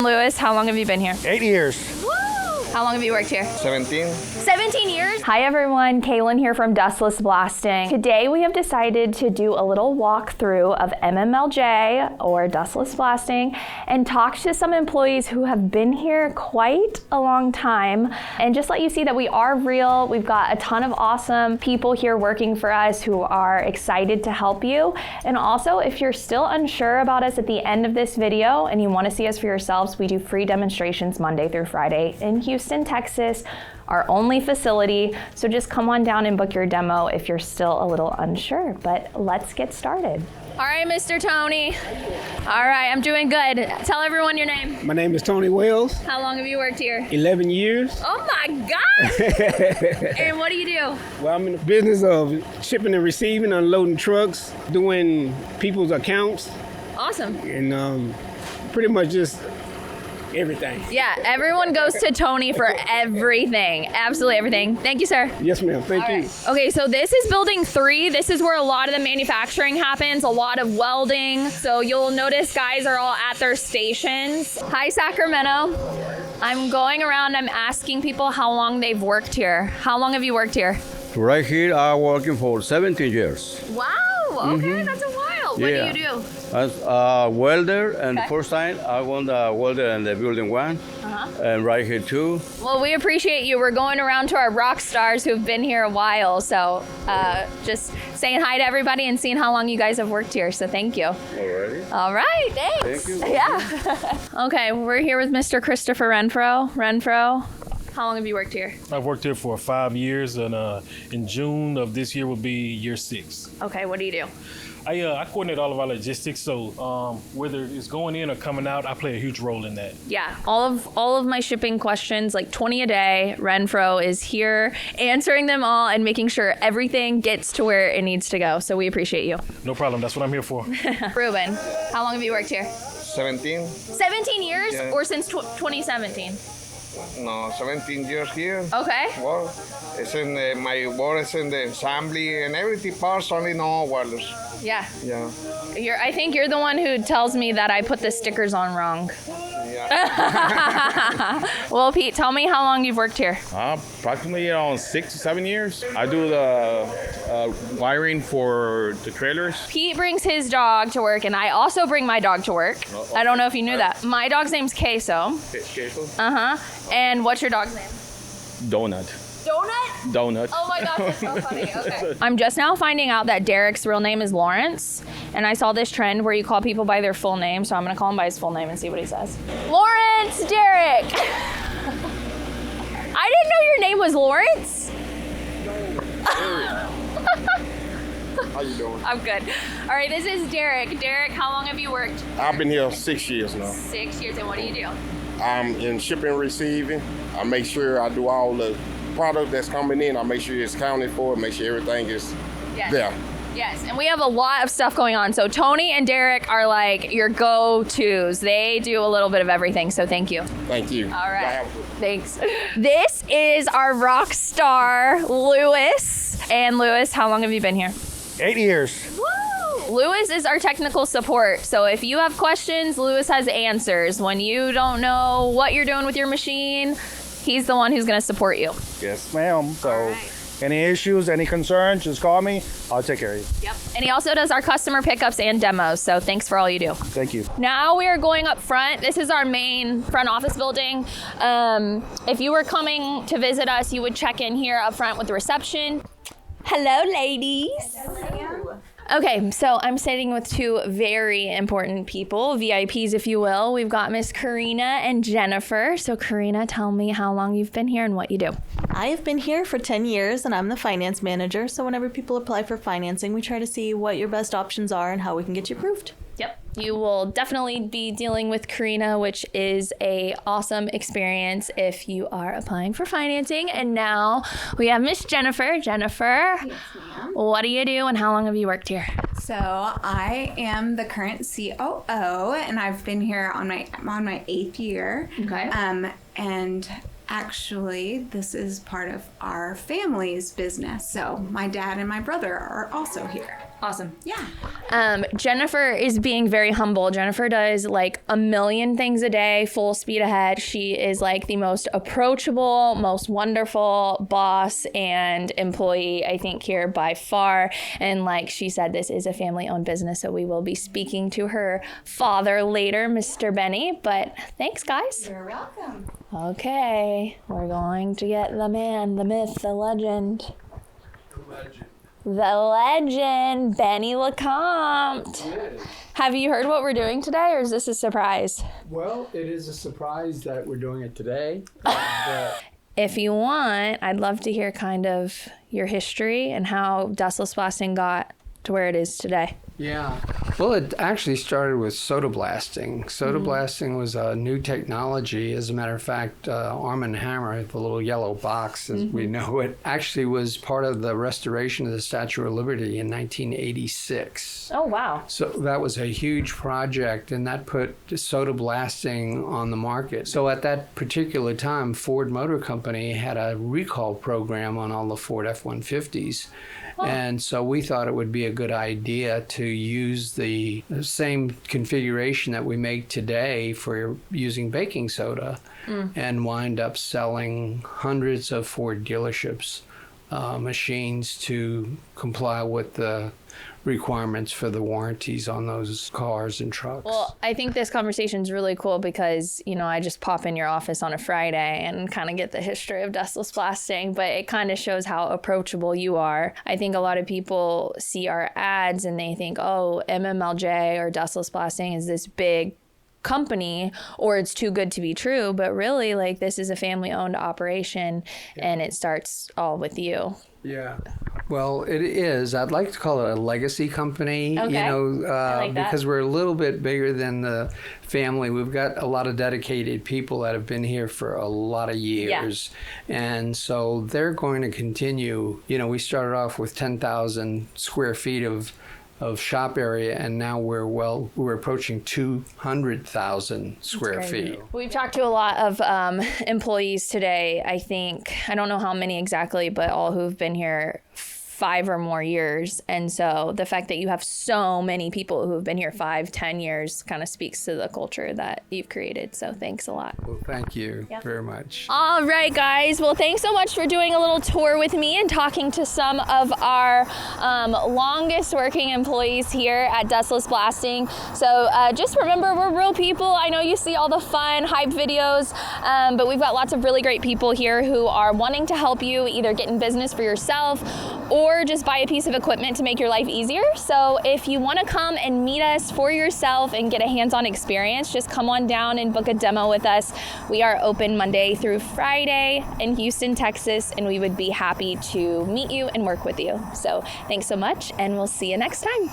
Lewis, how long have you been here? 8 years. Woo! How long have you worked here? 17. 17 years? Hi everyone, Kaylin here from Dustless Blasting. Today we have decided to do a little walkthrough of MMLJ or Dustless Blasting and talk to some employees who have been here quite a long time and just let you see that we are real. We've got a ton of awesome people here working for us who are excited to help you. And also, if you're still unsure about us at the end of this video and you want to see us for yourselves, we do free demonstrations Monday through Friday in Houston, Texas, our only facility. So just come on down and book your demo if you're still a little unsure, but let's get started. All right, Mr. Tony. All right, I'm doing good. Tell everyone your name. My name is Tony Wells. How long have you worked here? 11 years. Oh my gosh! And what do you do? Well, I'm in the business of shipping and receiving, unloading trucks, doing people's accounts, Awesome. and pretty much just everything. Yeah, everyone goes to Tony for everything. Absolutely everything. Thank you, sir. Yes, ma'am. Thank All you. right. Okay, so this is building 3. This is where a lot of the manufacturing happens, a lot of welding. So you'll notice guys are all at their stations. Hi, Sacramento. I'm going around, I'm asking people how long they've worked here. How long have you worked here? Right here, I'm working for 17 years. Wow, okay, that's a while. What do you do? As a welder, and Okay. first time I won the welder in the building 1, and right here too. Well, we appreciate you. We're going around to our rock stars who've been here a while. So just saying hi to everybody and seeing how long you guys have worked here. So thank you. Already? All right, thanks. Thank you. Yeah. Okay, we're here with Mr. Christopher Renfro. Renfro, how long have you worked here? I've worked here for 5 years, and in June of this year will be year 6. Okay, what do you do? I coordinate all of our logistics, so whether it's going in or coming out, I play a huge role in that. Yeah, all of my shipping questions, like 20 a day, Renfro is here answering them all and making sure everything gets to where it needs to go. So we appreciate you. No problem. That's what I'm here for. Ruben, how long have you worked here? 17. 17 years Yeah. or since 2017? No, 17 years here. Okay. Well, it's in my work is in the assembly and everything parts, only no welders. Yeah. Yeah. I think you're the one who tells me that I put the stickers on wrong. Yeah. Well, Pete, tell me how long you've worked here. Approximately around 6 to 7 years. I do the wiring for the trailers. Pete brings his dog to work, and I also bring my dog to work. I don't know if you knew that. My dog's name's Queso. And what's your dog's name? Donut. Donut? Donut. Oh my gosh, that's so funny. Okay. I'm just now finding out that Derek's real name is Lawrence, and I saw this trend where you call people by their full name, so I'm gonna call him by his full name and see what he says. Lawrence Derek! I didn't know your name was Lawrence. How you doing? I'm good. All right, this is Derek. Derek, how long have you worked? I've been here 6 years now. 6 years, and what do you do? I'm in shipping and receiving. I make sure I do all the product that's coming in. I make sure it's counted for, make sure everything is there. Yes, and we have a lot of stuff going on. So Tony and Derek are like your go-tos. They do a little bit of everything, so thank you. Thank you. All right. Y'all have a good- Thanks. This is our rock star, Lewis. And Lewis, how long have you been here? 8 years. Woo! Lewis is our technical support. So if you have questions, Lewis has answers. When you don't know what you're doing with your machine, he's the one who's going to support you. Yes, ma'am. So right. any issues, any concerns, just call me. I'll take care of you. Yep. And he also does our customer pickups and demos. So thanks for all you do. Thank you. Now we are going up front. This is our main front office building. If you were coming to visit us, you would check in here up front with the reception. Hello, ladies. Okay, so I'm sitting with 2 very important people, VIPs, if you will. We've got Miss Karina and Jennifer. So Karina, tell me how long you've been here and what you do. I have been here for 10 years and I'm the finance manager. So whenever people apply for financing, we try to see what your best options are and how we can get you approved. Yep. You will definitely be dealing with Karina, which is a awesome experience if you are applying for financing. And now we have Miss Jennifer. Jennifer, yes, ma'am. What do you do and how long have you worked here? So I am the current COO, and I've been here on my 8th year. Okay. And actually, this is part of our family's business. So my dad and my brother are also here. Awesome. Yeah. Jennifer is being very humble. Jennifer does like a million things a day, full speed ahead. She is like the most approachable, most wonderful boss and employee, I think, here by far. And like she said, this is a family-owned business, so we will be speaking to her father later, Mr. Benny. But thanks, guys. You're welcome. Okay, we're going to get the man, the myth, the legend. The legend, Benny LeCompte. Have you heard what we're doing today, or is this a surprise? Well, it is a surprise that we're doing it today. If you want, I'd love to hear kind of your history and how Dustless Blasting got to where it is today. Yeah. Well, it actually started with soda blasting. Soda blasting was a new technology. As a matter of fact, Arm & Hammer, the little yellow box as we know it, actually was part of the restoration of the Statue of Liberty in 1986. Oh, wow. So that was a huge project, and that put soda blasting on the market. So at that particular time, Ford Motor Company had a recall program on all the Ford F-150s. And so we thought it would be a good idea to use the same configuration that we make today for using baking soda and wind up selling hundreds of Ford dealerships machines to comply with the requirements for the warranties on those cars and trucks. Well, I think this conversation is really cool because, you know, I just pop in your office on a Friday and kind of get the history of Dustless Blasting, but it kind of shows how approachable you are. I think a lot of people see our ads and they think, oh, MMLJ or Dustless Blasting is this big company or it's too good to be true, but really, like, this is a family-owned operation and it starts all with you. Yeah. Well, it is. I'd like to call it a legacy company, Okay. you know, I like that. because we're a little bit bigger than the family. We've got a lot of dedicated people that have been here for a lot of years. And so they're going to continue. You know, we started off with 10,000 square feet of shop area, and now we're approaching 200,000 square feet. We've talked to a lot of employees today. I don't know how many exactly, but all who've been here 5 or more years. And so the fact that you have so many people who have been here 5-10 years kind of speaks to the culture that you've created. So thanks a lot. Well, thank you very much. All right, guys. Well, thanks so much for doing a little tour with me and talking to some of our longest working employees here at Dustless Blasting. So just remember, we're real people. I know you see all the fun hype videos, but we've got lots of really great people here who are wanting to help you either get in business for yourself or just buy a piece of equipment to make your life easier. So if you want to come and meet us for yourself and get a hands-on experience, just come on down and book a demo with us. We are open Monday through Friday in Houston, Texas, and we would be happy to meet you and work with you. So thanks so much, and we'll see you next time.